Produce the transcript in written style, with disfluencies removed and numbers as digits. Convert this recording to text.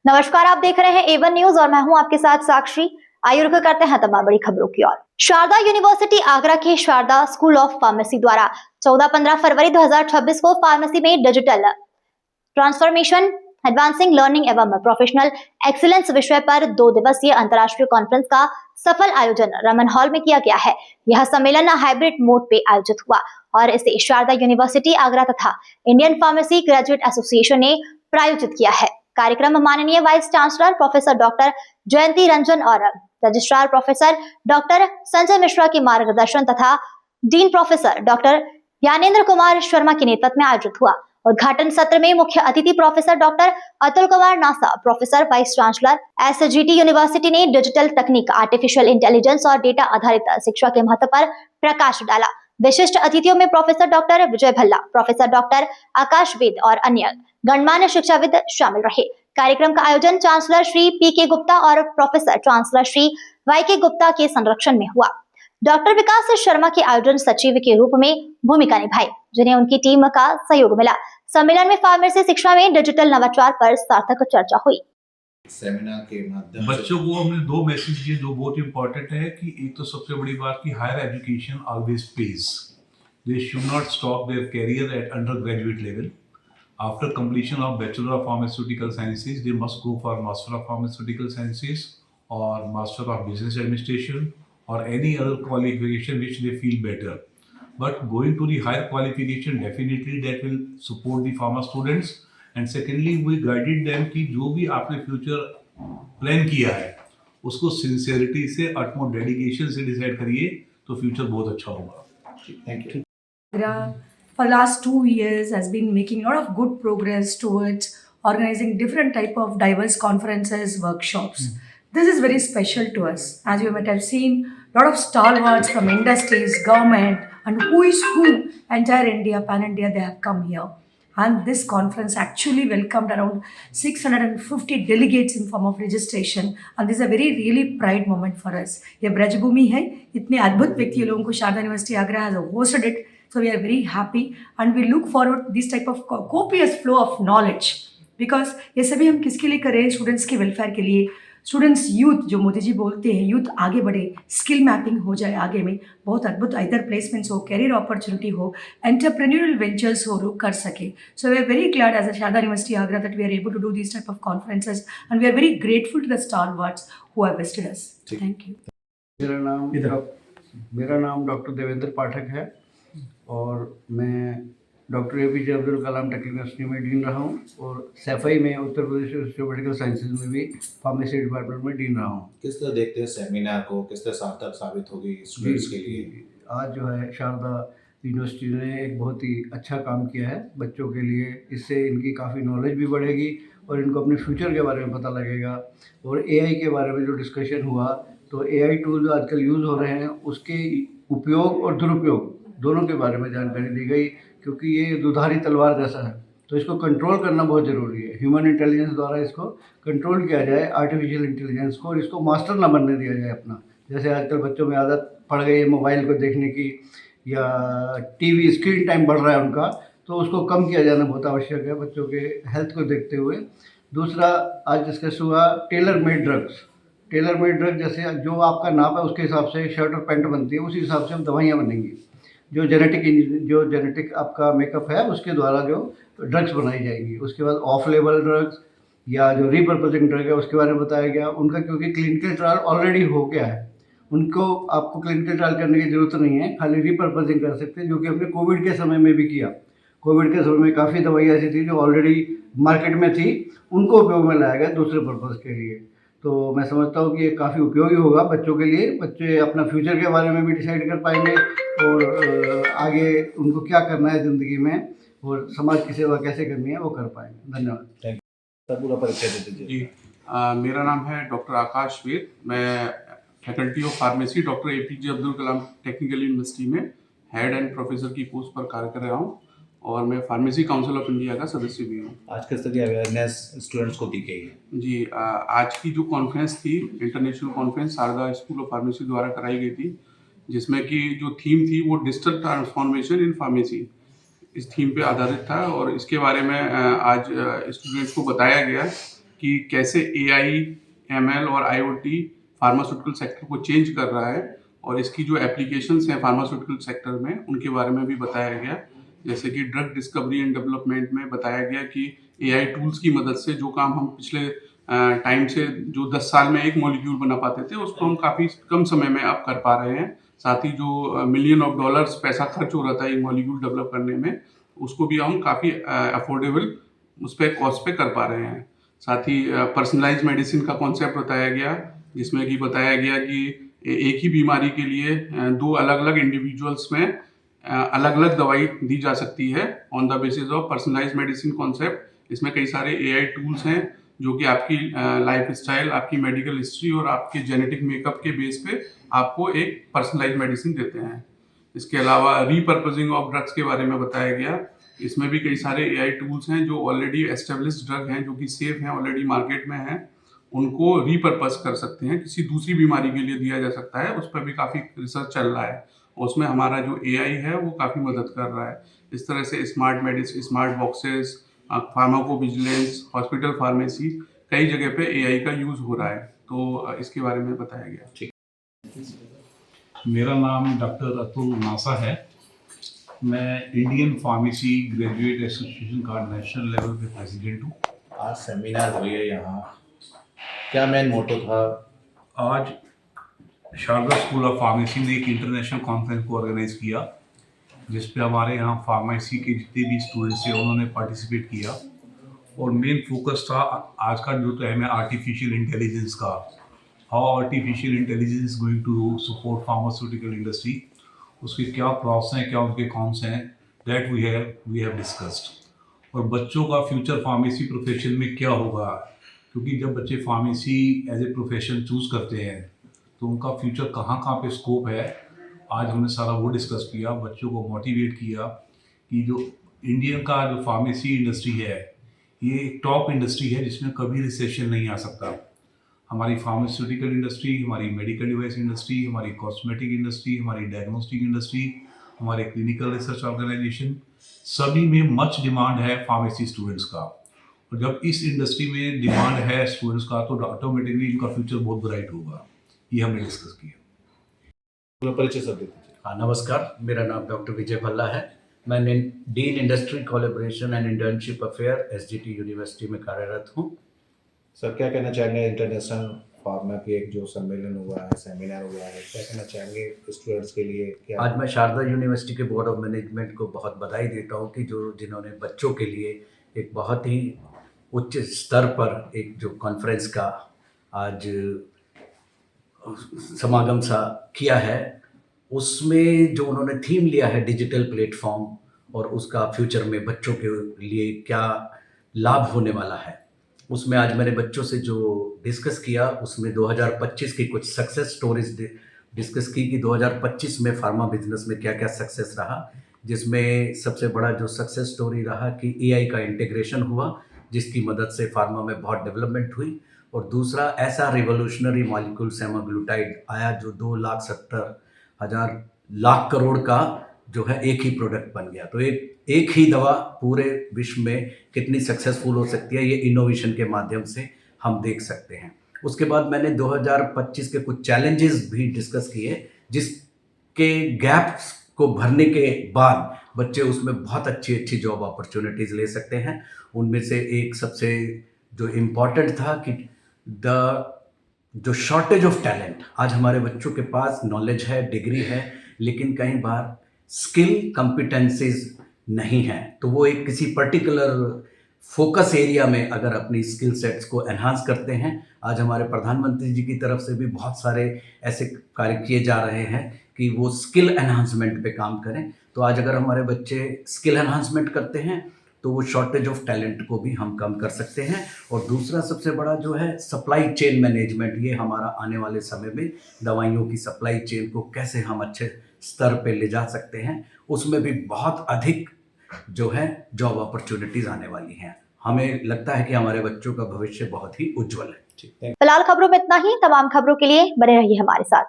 नमस्कार, आप देख रहे हैं A1 न्यूज और मैं हूं आपके साथ साक्षी। आइए रुक करते हैं तमाम बड़ी खबरों की ओर। शारदा यूनिवर्सिटी आगरा के शारदा स्कूल ऑफ फार्मेसी द्वारा 14-15 फरवरी 2026 को फार्मेसी में डिजिटल ट्रांसफॉर्मेशन, एडवांसिंग लर्निंग एवं प्रोफेशनल एक्सीलेंस विषय पर 2 दिवसीय अंतर्राष्ट्रीय कॉन्फ्रेंस का सफल आयोजन रमन हॉल में किया गया है। यह सम्मेलन हाइब्रिड मोड पे आयोजित हुआ और इसे शारदा यूनिवर्सिटी आगरा तथा इंडियन फार्मेसी ग्रेजुएट एसोसिएशन ने प्रायोजित किया है। कार्यक्रम में माननीय वाइस चांसलर प्रोफेसर डॉक्टर जयंती रंजन और registrar professor doctor Sanjay Mishra के मार्गदर्शन तथा dean professor doctor Gyanendra Kumar Sharma के नेतृत्व में आयोजित हुआ। उद्घाटन सत्र में मुख्य अतिथि professor doctor Atul Kumar NASA, professor vice chancellor SGT university ने डिजिटल तकनीक, आर्टिफिशियल इंटेलिजेंस और डेटा आधारित शिक्षा के महत्व पर प्रकाश डाला। विशिष्ट अतिथियों में प्रोफेसर डॉक्टर विजय भल्ला, प्रोफेसर डॉक्टर आकाश वेद और अन्य गणमान्य शिक्षाविद शामिल रहे। कार्यक्रम का आयोजन चांसलर श्री PK गुप्ता और professor chancellor Shri YK Gupta के संरक्षण में हुआ। डॉक्टर विकास शर्मा के आयोजन सचिव के रूप में भूमिका निभाई, जिन्हें उनकी टीम का सहयोग मिला। सम्मेलन में फार्मेसी शिक्षा में डिजिटल नवाचार पर सार्थक चर्चा हुई। सेमिनार के माध्यम बच्चों को हमने 2 मैसेज दिए जो बहुत इंपॉर्टेंट है कि एक तो सबसे बड़ी बात कि higher education always pays, they should not stop their career at undergraduate level. After completion of bachelor of pharmaceutical sciences they must go for master of pharmaceutical sciences और master of business administration or any other qualification which they feel better. But going to the higher qualification, definitely that will support the pharma students. And secondly, we guided them कि जो भी आपने future plan किया है उसको sincerity से, utmost dedication से decide करिए तो future बहुत अच्छा होगा। Thank you. For last 2 years has been making a lot of good progress towards organizing different type of diverse conferences, workshops. This is very special to us. As you might have seen, a lot of stalwarts from industries, government, and who is who, entire India, pan-India, they have come here. And this conference actually welcomed around 650 delegates in form of registration. And this is a very really pride moment for us. ये ब्रजभूमि है, इतने अद्भुत व्यक्ति लोगों को Sharda university Agra has hosted it. So we are very happy and we look forward to this type of copious flow of knowledge. Because ये सभी हम किसके लिए कर रहे हैं? स्टूडेंट्स के वेलफेयर के लिए। स्टूडेंट्स, यूथ, जो मोदी जी बोलते हैं, यूथ आगे बढ़े, स्किल मैपिंग हो जाए आगे में, बहुत अद्भुत इधर प्लेसमेंट्स हो, कैरियर अपॉर्चुनिटी हो, एंटरप्रेन्योरल वेंचर्स हो, लोग कर सके। So we are very glad as a Sharda university Agra that we are able to do this type of conferences and we are very grateful to the stalwarts who have visited us. Thank you. मेरा नाम doctor Devendra Pathak है और मैं doctor APJ Abdul Kalam technical university में dean रहा हूँ और सैफई में उत्तर प्रदेश यूनिवर्सिटी ऑफ मेडिकल साइंसेज में भी फार्मेसी डिपार्टमेंट में डीन रहा हूँ। किस तरह देखते हैं सेमिनार को, किस तरह सार्थक साबित होगी स्टूडेंट्स के लिए? आज जो है शारदा यूनिवर्सिटी ने एक बहुत ही अच्छा काम किया है बच्चों के लिए। इससे इनकी काफ़ी नॉलेज भी बढ़ेगी और इनको अपने फ्यूचर के बारे में पता लगेगा। और AI के बारे में जो डिस्कशन हुआ, तो AI टूल जो आजकल यूज़ हो रहे हैं उसके उपयोग और दुरुपयोग दोनों के बारे में जानकारी दी गई, क्योंकि ये दुधारी तलवार जैसा है तो इसको कंट्रोल करना बहुत ज़रूरी है। ह्यूमन इंटेलिजेंस द्वारा इसको कंट्रोल किया जाए, आर्टिफिशियल इंटेलिजेंस को, और इसको मास्टर ना बनने दिया जाए अपना। जैसे आजकल बच्चों में आदत पड़ गई है मोबाइल को देखने की या TV स्क्रीन टाइम बढ़ रहा है उनका, तो उसको कम किया जाना बहुत आवश्यक है बच्चों के हेल्थ को देखते हुए। दूसरा आज डिस्कस हुआ tailor made drugs. Tailor made drug जैसे जो आपका नाप है उसके हिसाब से शर्ट और पैंट बनती है, उसी हिसाब से हम दवाइयाँ बनेंगी। जो जेनेटिक आपका मेकअप है उसके द्वारा जो ड्रग्स बनाई जाएंगी। उसके बाद ऑफ लेबल ड्रग्स या जो रीपर्पजिंग ड्रग है उसके बारे में बताया गया उनका, क्योंकि क्लिनिकल ट्रायल ऑलरेडी हो गया है, उनको आपको क्लिनिकल ट्रायल करने की ज़रूरत नहीं है, खाली रीपर्पजिंग कर सकते हैं, जो कि हमने कोविड के समय में भी किया। कोविड के समय में काफ़ी दवाइयाँ ऐसी थी जो ऑलरेडी मार्केट में थी, उनको उपयोग में लाया गया दूसरे पर्पज़ के लिए। तो मैं समझता हूँ कि ये काफ़ी उपयोगी होगा बच्चों के लिए। बच्चे अपना फ्यूचर के बारे में भी डिसाइड कर पाएंगे और आगे उनको क्या करना है ज़िंदगी में और समाज की सेवा कैसे करनी है वो कर पाएंगे। धन्यवाद। पूरा परिचय दे दीजिए। जी, मेरा नाम है डॉक्टर आकाश वेद। मैं faculty of pharmacy doctor APJ Abdul Kalam technical university में हेड एंड प्रोफेसर की पोस्ट पर कार्य कर रहा हूँ और मैं फार्मेसी काउंसिल ऑफ इंडिया का सदस्य भी हूँ। आज किस तरह की अवेयरनेस स्टूडेंट्स को दी गई है? जी, आज की जो कॉन्फ्रेंस थी, international conference Sharda school of pharmacy द्वारा कराई गई थी, जिसमें कि जो थीम थी वो डिजिटल ट्रांसफॉर्मेशन इन फार्मेसी, इस थीम पे आधारित था। और इसके बारे में आज स्टूडेंट्स को बताया गया कि कैसे AI, ML और IoT फार्मास्यूटिकल सेक्टर को चेंज कर रहा है, और इसकी जो एप्लीकेशंस हैं फार्मास्यूटिकल सेक्टर में उनके बारे में भी बताया गया। जैसे कि ड्रग डिस्कवरी एंड डेवलपमेंट में बताया गया कि AI टूल्स की मदद से जो काम हम पिछले टाइम से जो 10 साल में एक मॉलिक्यूल बना पाते थे उसको हम काफ़ी कम समय में अब कर पा रहे हैं। साथ ही जो मिलियन ऑफ डॉलर्स पैसा खर्च हो रहा था एक मॉलिक्यूल डेवलप करने में, उसको भी हम काफ़ी अफोर्डेबल उस पर कॉस्ट पे कर पा रहे हैं। साथ ही पर्सनलाइज मेडिसिन का कॉन्सेप्ट बताया गया, जिसमें कि बताया गया कि एक ही बीमारी के लिए दो अलग अलग इंडिविजुअल्स में अलग अलग दवाई दी जा सकती है on the basis of personalize medicine concept. इसमें कई सारे AI टूल्स हैं जो कि आपकी लाइफ स्टाइल, आपकी मेडिकल हिस्ट्री और आपके जेनेटिक मेकअप के बेस पे आपको एक पर्सनलाइज मेडिसिन देते हैं। इसके अलावा रीपर्पजिंग ऑफ ड्रग्स के बारे में बताया गया। इसमें भी कई सारे AI टूल्स हैं जो ऑलरेडी एस्टेब्लिश्ड ड्रग हैं, जो कि सेफ हैं, ऑलरेडी मार्केट में हैं, उनको रीपर्पज कर सकते हैं, किसी दूसरी बीमारी के लिए दिया जा सकता है। उस पर भी काफ़ी रिसर्च चल रहा है और उसमें हमारा जो AI है वो काफ़ी मदद कर रहा है। इस तरह से smart medicine, smart boxes, pharmacovigilance, hospital pharmacy, कई जगह पे AI का यूज़ हो रहा है, तो इसके बारे में बताया गया। मेरा नाम डॉक्टर अतुल नासा है। मैं इंडियन फार्मेसी ग्रेजुएट एसोसिएशन का नेशनल लेवल पे प्रेसिडेंट हूँ। आज सेमिनार हुई है यहाँ, क्या मेन मोटो था? आज शारदा स्कूल ऑफ फार्मेसी ने एक इंटरनेशनल कॉन्फ्रेंस को ऑर्गेनाइज किया, जिस पे हमारे यहाँ फार्मेसी के जितने भी स्टूडेंट्स थे उन्होंने पार्टिसिपेट किया। और मेन फोकस था आज का जो टाइम है आर्टिफिशियल इंटेलिजेंस का, how artificial intelligence going to support pharmaceutical industry, उसके क्या प्रॉस हैं, क्या उनके कॉन्स हैं, दैट वी हैव डिस्कस्ड। और बच्चों का फ्यूचर फार्मेसी प्रोफेशन में क्या होगा, क्योंकि जब बच्चे pharmacy as a profession choose करते हैं तो उनका फ्यूचर कहाँ कहाँ पे स्कोप है, आज हमने सारा वो डिस्कस किया। बच्चों को मोटिवेट किया कि जो इंडियन का जो फार्मेसी इंडस्ट्री है ये एक टॉप इंडस्ट्री है जिसमें कभी रिसेशन नहीं आ सकता। हमारी फार्मास्यूटिकल इंडस्ट्री, हमारी मेडिकल डिवाइस इंडस्ट्री, हमारी कॉस्मेटिक इंडस्ट्री, हमारी डायग्नोस्टिक इंडस्ट्री, हमारे क्लिनिकल रिसर्च ऑर्गेनाइजेशन, सभी में मच डिमांड है फार्मेसी स्टूडेंट्स का। और जब इस इंडस्ट्री में डिमांड है स्टूडेंट्स का तो ऑटोमेटिकली इनका फ्यूचर बहुत ब्राइट होगा। ये हमने डिस्कस किया। परिचय सब देते। हाँ, नमस्कार, मेरा नाम डॉक्टर विजय भल्ला है। मैं dean industry collaboration and internship affair SGT university में कार्यरत हूँ। सर क्या कहना चाहेंगे, इंटरनेशनल फार्मा की एक जो सम्मेलन हुआ है, सेमिनार हुआ है, क्या कहना चाहेंगे स्टूडेंट्स के लिए? क्या आज मैं शारदा यूनिवर्सिटी के बोर्ड ऑफ मैनेजमेंट को बहुत बधाई देता हूँ कि जिन्होंने बच्चों के लिए एक बहुत ही उच्च स्तर पर एक जो कॉन्फ्रेंस का आज समागम सा किया है, उसमें जो उन्होंने थीम लिया है डिजिटल प्लेटफॉर्म और उसका फ्यूचर में बच्चों के लिए क्या लाभ होने वाला है, उसमें आज मैंने बच्चों से जो डिस्कस किया उसमें 2025 की कुछ सक्सेस स्टोरीज डिस्कस की कि 2025 में फार्मा बिजनेस में क्या क्या सक्सेस रहा, जिसमें सबसे बड़ा जो सक्सेस स्टोरी रहा कि AI का इंटीग्रेशन हुआ जिसकी मदद से फार्मा में बहुत डेवलपमेंट हुई। और दूसरा ऐसा रिवोल्यूशनरी मॉलिक्यूल सेमाग्लूटाइड आया जो 2,70,000 लाख करोड़ का जो है एक ही प्रोडक्ट बन गया। तो एक ही दवा पूरे विश्व में कितनी सक्सेसफुल हो सकती है, ये इनोवेशन के माध्यम से हम देख सकते हैं। उसके बाद मैंने 2025 के कुछ चैलेंजेस भी डिस्कस किए जिसके गैप्स को भरने के बाद बच्चे उसमें बहुत अच्छी जॉब अपॉर्चुनिटीज़ ले सकते हैं। उनमें से एक सबसे जो इम्पॉर्टेंट था कि जो शॉर्टेज ऑफ टैलेंट, आज हमारे बच्चों के पास नॉलेज है, डिग्री है, लेकिन कई बार स्किल कॉम्पिटेंसीज नहीं है। तो वो एक किसी पर्टिकुलर फोकस एरिया में अगर अपनी स्किल सेट्स को एनहांस करते हैं, आज हमारे प्रधानमंत्री जी की तरफ से भी बहुत सारे ऐसे कार्य किए जा रहे हैं कि वो स्किल एनहांसमेंट पे काम करें। तो आज अगर हमारे बच्चे स्किल एनहांसमेंट करते हैं तो वो शॉर्टेज ऑफ टैलेंट को भी हम कम कर सकते हैं। और दूसरा सबसे बड़ा जो है सप्लाई चेन मैनेजमेंट, ये हमारा आने वाले समय में दवाइयों की सप्लाई चेन को कैसे हम अच्छे स्तर पे ले जा सकते हैं, उसमें भी बहुत अधिक जो है जॉब अपॉर्चुनिटीज़ आने वाली हैं। हमें लगता है कि हमारे बच्चों का भविष्य बहुत ही उज्जवल है। फिलहाल खबरों में इतना ही। तमाम खबरों के लिए बने रहिए हमारे साथ।